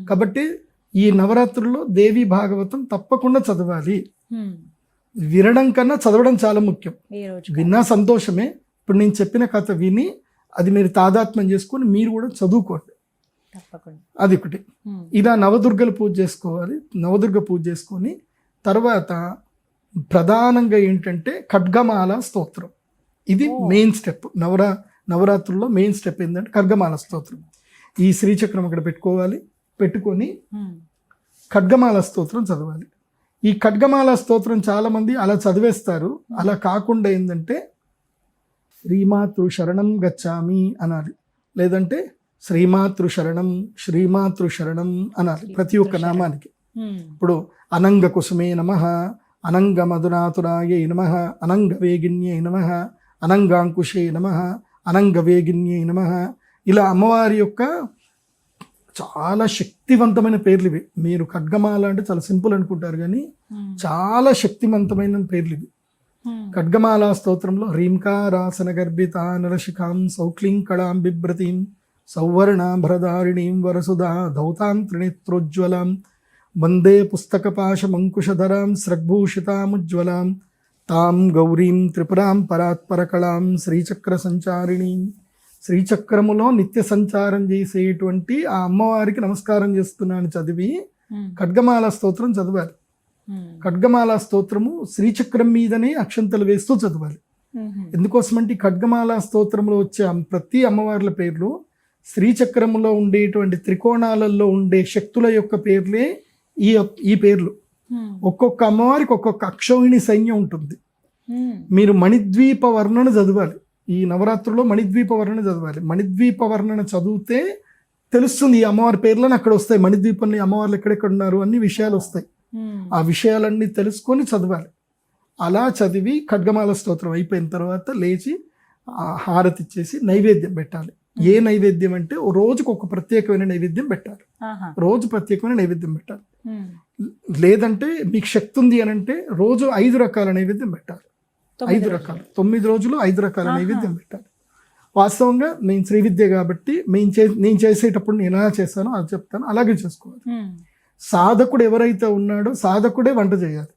కాబట్టి ఈ నవరాత్రుల్లో దేవి భాగవతం తప్పకుండా చదవాలి. వినడం కన్నా చదవడం చాలా ముఖ్యం. విన్నా సంతోషమే. ఇప్పుడు నేను చెప్పిన కథ విని అది మీరు తాదాత్మ్యం చేసుకొని మీరు కూడా చదువుకోండి. అది ఒకటి. ఇలా నవదుర్గల పూజ చేసుకోవాలి. నవదుర్గ పూజ చేసుకొని తర్వాత ప్రధానంగా ఏంటంటే ఖడ్గమాల స్తోత్రం. ఇది మెయిన్ స్టెప్. నవరాత్రుల్లో మెయిన్ స్టెప్ ఏంటంటే ఖడ్గమాల స్తోత్రం. ఈ శ్రీచక్రం అక్కడ పెట్టుకోవాలి. పెట్టుకొని ఖడ్గమాల స్తోత్రం చదవాలి. ఈ ఖడ్గమాల స్తోత్రం చాలా మంది అలా చదివేస్తారు. అలా కాకుండా ఏంటంటే శ్రీమాతృ శరణం గచ్చామి అనాలి, లేదంటే శ్రీమాతృ శరణం అనాలి ప్రతి ఒక్క నామానికి. ఇప్పుడు అనంగ కుసుమే నమః, అనంగ మధునాతురాయై నమః, అనంగ వేగిన్యై నమః, అనంగాంకుశే నమః, అనంగ వేగిన్యై నమః. ఇలా అమ్మవారి యొక్క చాలా శక్తివంతమైన పేర్లు ఇవి. మీరు ఖడ్గమాల అంటే చాలా సింపుల్ అనుకుంటారు, కానీ చాలా శక్తివంతమైన పేర్లు ఇవి. ఖడ్గమాల స్తోత్రంలో హ్రీంకారాసన గర్భిత నరశిఖాం సౌక్లీం కళాం బిభ్రతీం సౌవర్ణాభరధారిణీం వరసుధా ధౌతాం త్రినేత్రోజ్వలాం వందే పుస్తకపాశమంకుశధరాం స్రగ్భూషితాముజ్వలాం తాం గౌరీం త్రిపురాం పరాత్పరకళాం శ్రీచక్ర సంచారిణీం. శ్రీచక్రములో నిత్య సంచారం చేసేటువంటి ఆ అమ్మవారికి నమస్కారం చేస్తున్నాను చదివి ఖడ్గమాల స్తోత్రం చదవాలి. ఖడ్గమాల స్తోత్రము శ్రీచక్రం మీదనే అక్షంతలు వేస్తూ చదవాలి. ఎందుకోసమంటే ఖడ్గమాల స్తోత్రంలో వచ్చే ప్రతి అమ్మవార్ల పేర్లు శ్రీచక్రములో ఉండేటువంటి త్రికోణాలలో ఉండే శక్తుల యొక్క పేర్లే ఈ పేర్లు. ఒక్కొక్క అమ్మవారికి ఒక్కొక్క అక్షౌహిణి సైన్యం ఉంటుంది. మీరు మణిద్వీప వర్ణన చదవాలి. ఈ నవరాత్రుల్లో మణిద్వీప వర్ణన చదవాలి. మణిద్వీప వర్ణన చదివితే తెలుస్తుంది ఈ అమ్మవారి పేర్లను అక్కడ వస్తాయి. మణిద్వీపంలో అమ్మవార్లు ఎక్కడెక్కడ ఉన్నారు అన్ని విషయాలు వస్తాయి. ఆ విషయాలన్నీ తెలుసుకొని చదవాలి. అలా చదివి ఖడ్గమాల స్తోత్రం అయిపోయిన తర్వాత లేచి హారతి ఇచ్చేసి నైవేద్యం పెట్టాలి. ఏ నైవేద్యం అంటే రోజుకు ఒక ప్రత్యేకమైన నైవేద్యం పెట్టాలి. రోజు ప్రత్యేకమైన నైవేద్యం పెట్టాలి. లేదంటే మీకు శక్తి ఉంది అని అంటే రోజు 5 రకాల నైవేద్యం పెట్టాలి. 5 రకాలు 9 రోజులు 5 రకాల నైవేద్యం పెట్టాలి. వాస్తవంగా నేను శ్రీ విద్య కాబట్టి నేను చేసేటప్పుడు నేను ఎలా చేస్తానో అది చెప్తాను, అలాగే చేసుకోవాలి. సాధకుడు ఎవరైతే ఉన్నాడో సాధకుడే వంట చేయాలి,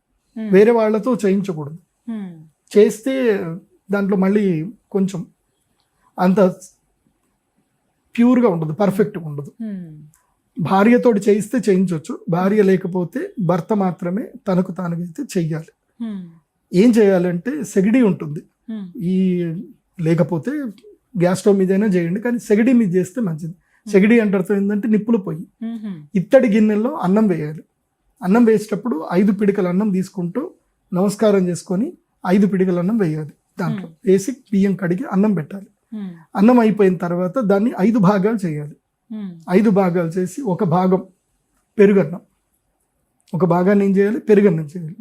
వేరే వాళ్ళతో చేయించకూడదు. చేస్తే దాంట్లో మళ్ళీ కొంచెం అంత ప్యూర్గా ఉండదు, పర్ఫెక్ట్గా ఉండదు. భార్యతోటి చేయిస్తే చేయించవచ్చు, భార్య లేకపోతే భర్త మాత్రమే తనకు తానుగైతే చెయ్యాలి. ఏం చేయాలంటే సెగడి ఉంటుంది, ఈ లేకపోతే గ్యాస్ స్టవ్ మీదైనా చేయండి, కానీ సెగడి మీద చేస్తే మంచిది. సెగడి అంటే అర్థం ఏంటంటే నిప్పులు పొయ్యి. ఇత్తడి గిన్నెల్లో అన్నం వేయాలి. అన్నం వేసేటప్పుడు 5 పిడికల అన్నం తీసుకుంటూ నమస్కారం చేసుకొని 5 పిడికల అన్నం వేయాలి. దాంట్లో వేసి బియ్యం కడిగి అన్నం పెట్టాలి. అన్నం అయిపోయిన తర్వాత దాన్ని 5 భాగాలు చేయాలి. 5 భాగాలు చేసి ఒక భాగం పెరుగన్నం, ఒక భాగాన్ని ఏం చేయాలి, పెరుగన్నం చేయాలి.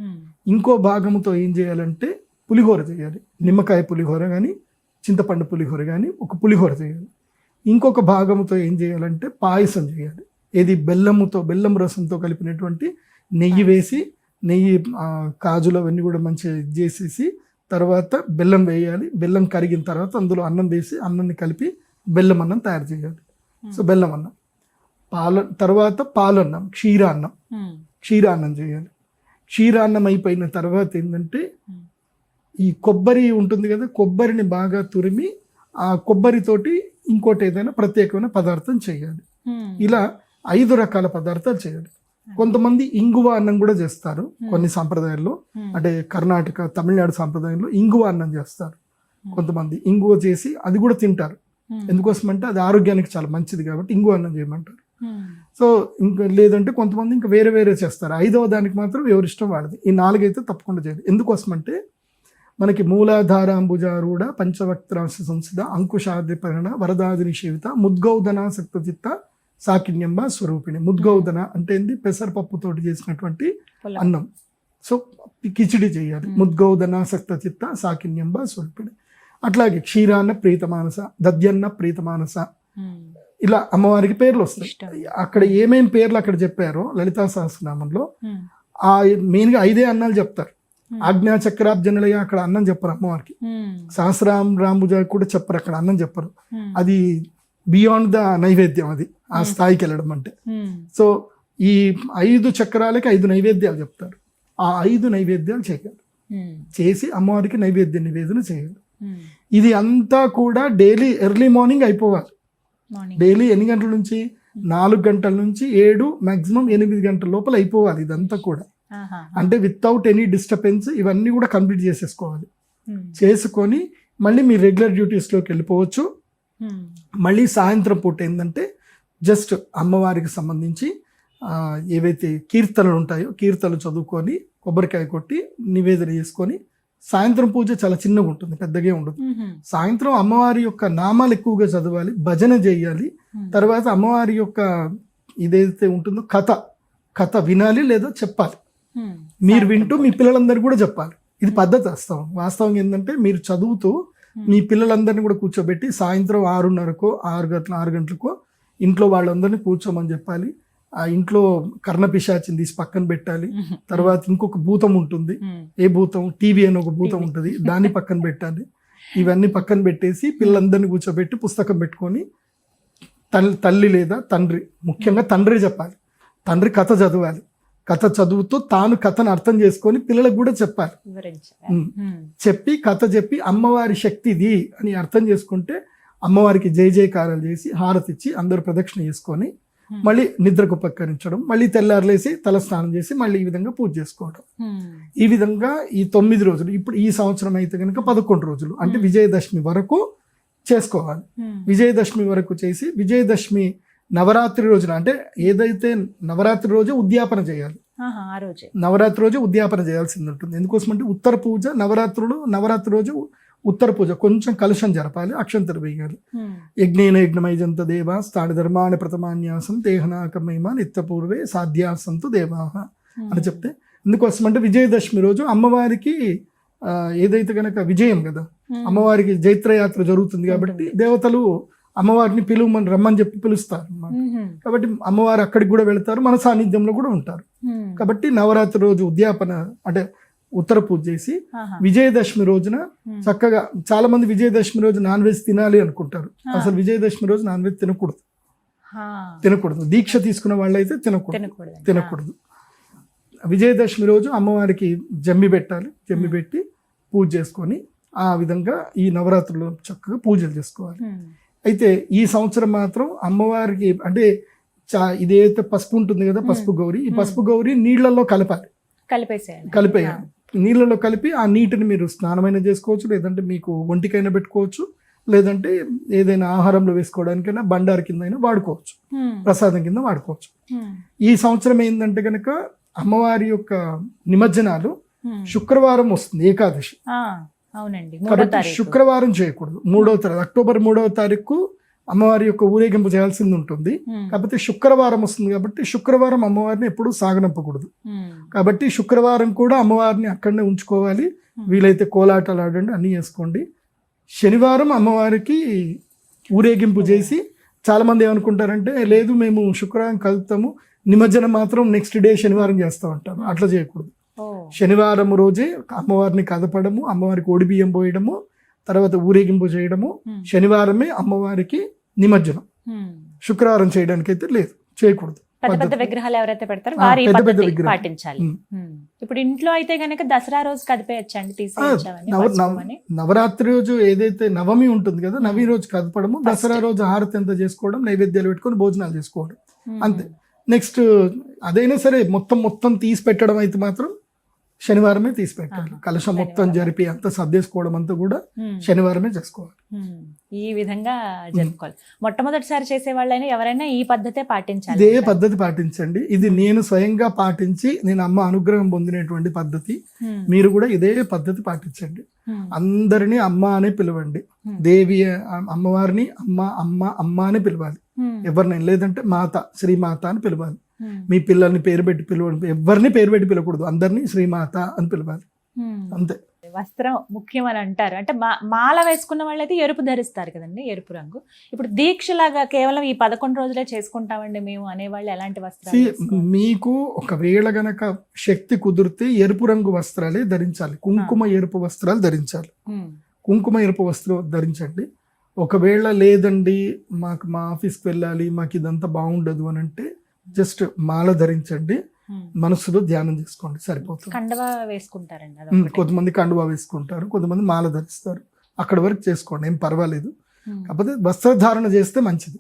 ఇంకో భాగంతో ఏం చేయాలంటే పులిహోర చేయాలి. నిమ్మకాయ పులిహోర కానీ చింతపండు పులిహోర కానీ ఒక పులిహోర చేయాలి. ఇంకొక భాగంతో ఏం చేయాలంటే పాయసం చేయాలి. ఏది బెల్లం రసంతో కలిపినటువంటి నెయ్యి వేసి, నెయ్యి కాజులు అవన్నీ కూడా మంచిగా చేసేసి తర్వాత బెల్లం వేయాలి. బెల్లం కరిగిన తర్వాత అందులో అన్నం వేసి అన్నాన్ని కలిపి బెల్లం అన్నం తయారు చేయాలి. సో బెల్లం అన్నం తర్వాత పాలన్నం, క్షీరాన్నం చేయాలి. క్షీరాన్నం అయిపోయిన తర్వాత ఏంటంటే ఈ కొబ్బరి ఉంటుంది కదా, కొబ్బరిని బాగా తురిమి ఆ కొబ్బరితోటి ఇంకోటి ఏదైనా ప్రత్యేకమైన పదార్థం చేయాలి. ఇలా 5 రకాల పదార్థాలు చేయాలి. కొంతమంది ఇంగువ అన్నం కూడా చేస్తారు. కొన్ని సాంప్రదాయాల్లో అంటే కర్ణాటక, తమిళనాడు సాంప్రదాయంలో ఇంగువ అన్నం చేస్తారు. కొంతమంది ఇంగువ చేసి అది కూడా తింటారు. ఎందుకోసం అంటే అది ఆరోగ్యానికి చాలా మంచిది కాబట్టి ఇంగు అన్నం చేయమంటారు. సో ఇంకా లేదంటే కొంతమంది ఇంకా వేరే వేరే చేస్తారు. 5వ దానికి మాత్రం ఎవరిష్టం వాళ్ళది. ఈ 4 అయితే తప్పకుండా చేయాలి. ఎందుకోసం అంటే మనకి మూలాధారాంబుజారూఢ పంచవక్త్రాంశ సంసిద అంకుశాద్రిపరణ వరదాది నిషేవిత ముద్గౌదన సక్తచిత్త సాకిన్యంబ స్వరూపిణి. ముద్గౌదన అంటే ఏంది? పెసరపప్పుతోటి చేసినటువంటి అన్నం. సో కిచిడి చేయాలి. ముద్గౌదన సక్తచిత్త సాకిన్యంబ స్వరూపిణి. అట్లాగే క్షీరాన్న ప్రీతమానస, దద్యన్న ప్రీతమానస, ఇలా అమ్మవారికి పేర్లు వస్తాయి. అక్కడ ఏమేం పేర్లు అక్కడ చెప్పారో లలితా సహస్రనామంలో ఆ మెయిన్ గా 5 అన్నాలు చెప్తారు. ఆజ్ఞా చక్రాబ్జనులయ్య అక్కడ అన్నం చెప్పరు అమ్మవారికి. రాంబుజ కూడా చెప్పరు, అక్కడ అన్నం చెప్పరు. అది బియాండ్ ద నైవేద్యం, అది ఆ స్థాయికి వెళ్ళడం అంటే. సో ఈ 5 చక్రాలకి 5 నైవేద్యాలు చెప్తారు. ఆ 5 నైవేద్యాలు చేయాలి. చేసి అమ్మవారికి నైవేద్య నివేదన చేయాలి. ఇది అంతా కూడా డైలీ ఎర్లీ మార్నింగ్ అయిపోవాలి. డైలీ ఎన్ని గంటల నుంచి? 4 గంటల నుంచి 7 మాక్సిమం 8 గంటల లోపల అయిపోవాలి ఇదంతా కూడా. అంటే వితౌట్ ఎనీ డిస్టర్బెన్స్ ఇవన్నీ కూడా కంప్లీట్ చేసేసుకోవాలి. చేసుకొని మళ్ళీ మీ రెగ్యులర్ డ్యూటీస్లోకి వెళ్ళిపోవచ్చు. మళ్ళీ సాయంత్రం పూట ఏంటంటే జస్ట్ అమ్మవారికి సంబంధించి ఏవైతే కీర్తనలు ఉంటాయో కీర్తనలు చదువుకొని కొబ్బరికాయ కొట్టి నివేదన చేసుకొని, సాయంత్రం పూజ చాలా చిన్నగా ఉంటుంది, పెద్దగా ఉండదు. సాయంత్రం అమ్మవారి యొక్క నామాలు ఎక్కువగా చదవాలి, భజన చేయాలి. తర్వాత అమ్మవారి యొక్క ఇదైతే ఉంటుందో కథ వినాలి లేదా చెప్పాలి. మీరు వింటూ మీ పిల్లలందరూ కూడా చెప్పాలి. ఇది పద్ధతి. వాస్తవం ఏంటంటే మీరు చదువుతూ మీ పిల్లలందరినీ కూడా కూర్చోబెట్టి సాయంత్రం 6:30కో 6 గంటలకో ఇంట్లో వాళ్ళందరినీ కూర్చోమని చెప్పాలి. ఆ ఇంట్లో కర్ణపిశాచిని తీసి పక్కన పెట్టాలి. తర్వాత ఇంకొక భూతం ఉంటుంది. ఏ భూతం? టీవీ అని ఒక భూతం ఉంటుంది, దాన్ని పక్కన పెట్టాలి. ఇవన్నీ పక్కన పెట్టేసి పిల్లలందరినీ కూర్చోబెట్టి పుస్తకం పెట్టుకొని తల్లి లేదా తండ్రి, ముఖ్యంగా తండ్రి చెప్పాలి. తండ్రి కథ చదవాలి. కథ చదువుతూ తాను కథను అర్థం చేసుకొని పిల్లలకు కూడా చెప్పాలి. చెప్పి కథ చెప్పి అమ్మవారి శక్తి ఇది అని అర్థం చేసుకుంటే అమ్మవారికి జయకారాలు చేసి హారతి ఇచ్చి అందరూ ప్రదక్షిణ చేసుకొని మళ్ళీ నిద్రకు ఉపకరించడం, మళ్ళీ తెల్లారులేసి తల స్నానం చేసి మళ్ళీ ఈ విధంగా పూజ చేసుకోవడం. ఈ విధంగా ఈ 9 రోజులు, ఇప్పుడు ఈ సంవత్సరం అయితే కనుక 11 రోజులు, అంటే విజయదశమి వరకు చేసుకోవాలి. విజయదశమి వరకు చేసి విజయదశమి నవరాత్రి రోజున, అంటే ఏదైతే నవరాత్రి రోజు ఉద్యాపన చేయాలి. నవరాత్రి రోజు ఉద్యాపన చేయాల్సింది ఉంటుంది. ఎందుకోసం అంటే ఉత్తర పూజ నవరాత్రి రోజు ఉత్తర పూజ కొంచెం కలుషం జరపాలి, అక్షంతలు వేయాలి. యజ్ఞేన యజ్ఞమైజంత దేవా స్థాని ధర్మాన్ని ప్రథమాన్యాసం తేహనాకమేమ నిత్యపూర్వే సాధ్యాసంతు దేవాహ అని చెప్తే, ఎందుకోసం అంటే విజయదశమి రోజు అమ్మవారికి ఏదైతే కనుక విజయం కదా, అమ్మవారికి జైత్రయాత్ర జరుగుతుంది కాబట్టి దేవతలు అమ్మవారిని రమ్మని చెప్పి పిలుస్తారు అన్నమాట. కాబట్టి అమ్మవారు అక్కడికి కూడా వెళతారు, మన సాన్నిధ్యంలో కూడా ఉంటారు. కాబట్టి నవరాత్రి రోజు ఉద్యాపన అంటే ఉత్తర పూజ చేసి విజయదశమి రోజున చక్కగా, చాలా మంది విజయదశమి రోజు నాన్ వెజ్ తినాలి అనుకుంటారు. అసలు విజయదశమి రోజు నాన్ వెజ్ తినకూడదు. దీక్ష తీసుకున్న వాళ్ళైతే తినకూడదు. విజయదశమి రోజు అమ్మవారికి జమ్మి పెట్టాలి. జమ్మి పెట్టి పూజ చేసుకొని ఆ విధంగా ఈ నవరాత్రులు చక్కగా పూజలు చేసుకోవాలి. అయితే ఈ సంవత్సరం మాత్రం అమ్మవారికి అంటే ఇదైతే పసుపు ఉంటుంది కదా, పసుపు గౌరి, ఈ పసుపు గౌరి నీళ్లలో కలిపేయాలి. నీళ్ళలో కలిపి ఆ నీటిని మీరు స్నానమైనా చేసుకోవచ్చు, లేదంటే మీకు ఒంటికైనా పెట్టుకోవచ్చు, లేదంటే ఏదైనా ఆహారంలో వేసుకోవడానికైనా బండారు కింద అయినా వాడుకోవచ్చు, ప్రసాదం కింద వాడుకోవచ్చు. ఈ సంవత్సరం ఏంటంటే కనుక అమ్మవారి యొక్క నిమజ్జనాలు శుక్రవారం వస్తుంది, ఏకాదశి. కాబట్టి శుక్రవారం చేయకూడదు. అక్టోబర్ 3వ తారీఖు అమ్మవారి యొక్క ఊరేగింపు చేయాల్సింది ఉంటుంది. కాబట్టి శుక్రవారం వస్తుంది కాబట్టి శుక్రవారం అమ్మవారిని ఎప్పుడూ సాగనంపకూడదు. కాబట్టి శుక్రవారం కూడా అమ్మవారిని అక్కడనే ఉంచుకోవాలి. వీలైతే కోలాటాలు ఆడండి, అన్నీ చేసుకోండి. శనివారం అమ్మవారికి ఊరేగింపు చేసి, చాలా మంది ఏమనుకుంటారంటే లేదు మేము శుక్రవారం కలుపుతాము, నిమజ్జనం మాత్రం నెక్స్ట్ డే శనివారం చేస్తూ ఉంటారు. అట్లా చేయకూడదు. శనివారం రోజే అమ్మవారిని కదపడము, అమ్మవారికి ఒడిబియ్యం పోయడము, తర్వాత ఊరేగింపు చేయడము. శనివారమే అమ్మవారికి నిమజ్జనం. శుక్రవారం చేయడానికి అయితే లేదు, చేయకూడదు. పెద్ద విగ్రహాలు ఎవరైతే పెడతారో వారి పద్ధతి పాటించాలి. ఇప్పుడు ఇంట్లో అయితే గనక దసరా రోజు కదిపేయచ్చండి, నవరాత్రి రోజు ఏదైతే నవమి ఉంటుంది కదా, నవమి రోజు కదపడము, దసరా రోజు హారతి ఎంత చేసుకోవడం, నైవేద్యాలు పెట్టుకొని భోజనాలు చేసుకోవడం, అంతే. నెక్స్ట్ అదైనా సరే మొత్తం తీసి పెట్టడం అయితే మాత్రం శనివారమే తీసి పెట్టాలి. కలశం మొత్తం జరిపి అంతా సర్దేసుకోవడం అంతా కూడా శనివారమే చేసుకోవాలి. ఈ విధంగా జరుపుకోవాలి. మొట్టమొదటిసారి చేసే వాళ్ళైనా ఎవరైనా ఈ పద్ధతే పాటించాలి. ఇదే పద్ధతి పాటించండి. ఇది నేను స్వయంగా పాటించి నేను అమ్మ అనుగ్రహం పొందినటువంటి పద్ధతి. మీరు కూడా ఇదే పద్ధతి పాటించండి. అందరినీ అమ్మ అనే పిలవండి. దేవి అమ్మవారిని అమ్మ అమ్మ అమ్మ అని పిలవాలి ఎవరినైనా, లేదంటే మాత శ్రీమాత అని పిలవాలి. మీ పిల్లల్ని పేరు పెట్టి పిలవండి, ఎవరిని పేరు పెట్టి పిలవకూడదు, అందరినీ శ్రీమాత అని పిలవాలి అంతే. వస్త్రం ముఖ్యం అని అంటారు. అంటే మాల వేసుకున్న వాళ్ళైతే ఎరుపు ధరిస్తారు కదండి, ఎరుపు రంగు. ఇప్పుడు దీక్షలాగా కేవలం ఈ 11 రోజులే చేసుకుంటామండి మేము అనేవాళ్ళు ఎలాంటి వస్త్రాలు? మీకు ఒకవేళ గనక శక్తి కుదిరితే ఎరుపు రంగు వస్త్రాలే ధరించాలి. కుంకుమ ఎరుపు వస్త్రాలు ధరించాలి. కుంకుమ ఎరుపు వస్త్రం ధరించండి. ఒకవేళ లేదండి మాకు మా ఆఫీస్కి వెళ్ళాలి, మాకు ఇదంతా బాగుండదు అని అంటే జస్ట్ మాల ధరించండి, మనసులో ధ్యానం చేసుకోండి, సరిపోతుంది. కండువా వేసుకుంటారండి, కొంతమంది కండువా వేసుకుంటారు, కొంతమంది మాల ధరిస్తారు. అక్కడి వరకు చేసుకోండి, ఏం పర్వాలేదు. కాకపోతే వస్త్రధారణ చేస్తే మంచిది.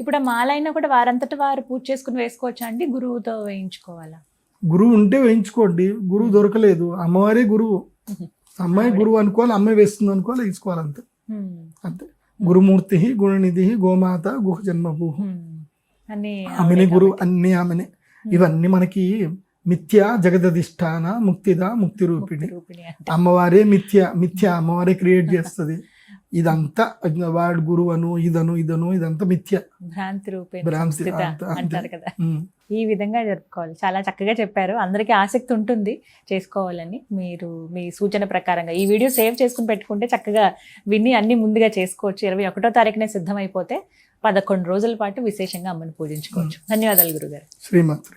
ఇప్పుడు మాల అయినా కూడా వారంతట వారు పూజ చేసుకుని వేసుకోవచ్చా అండి, గురువుతో వేయించుకోవాలా? గురువు ఉంటే వేయించుకోండి. గురువు దొరకలేదు, అమ్మవారే గురువు. అమ్మాయి గురువు అనుకోవాలి, అమ్మాయి వేస్తుంది అనుకోవాలి, వేసుకోవాలి అంతే. అంతే. గురుమూర్తి గుణనిధి గోమాత గుహ జన్మభూ, ఆమెనే గురువు, అన్ని ఆమెనే. ఇవన్నీ మనకి మిథ్య జగదధిష్టాన ముక్తిద ముక్తి రూపిణి. అమ్మవారే మిథ్య అమ్మవారే క్రియేట్ చేస్తుంది. ఇదంతా వాడు గురువు అను ఇదను ఇదంతా మిథ్య, భ్రాంతి అంటారు కదా. ఈ విధంగా జరుపుకోవాలి. చాలా చక్కగా చెప్పారు. అందరికీ ఆసక్తి ఉంటుంది చేసుకోవాలని. మీరు మీ సూచన ప్రకారంగా ఈ వీడియో సేవ్ చేసుకుని పెట్టుకుంటే చక్కగా విని అన్ని ముందుగా చేసుకోవచ్చు. 21వ తారీఖునే సిద్ధమైపోతే 11 రోజుల పాటు విశేషంగా అమ్మని పూజించుకోవచ్చు. ధన్యవాదాలు గురుగారు. శ్రీమాత్రే.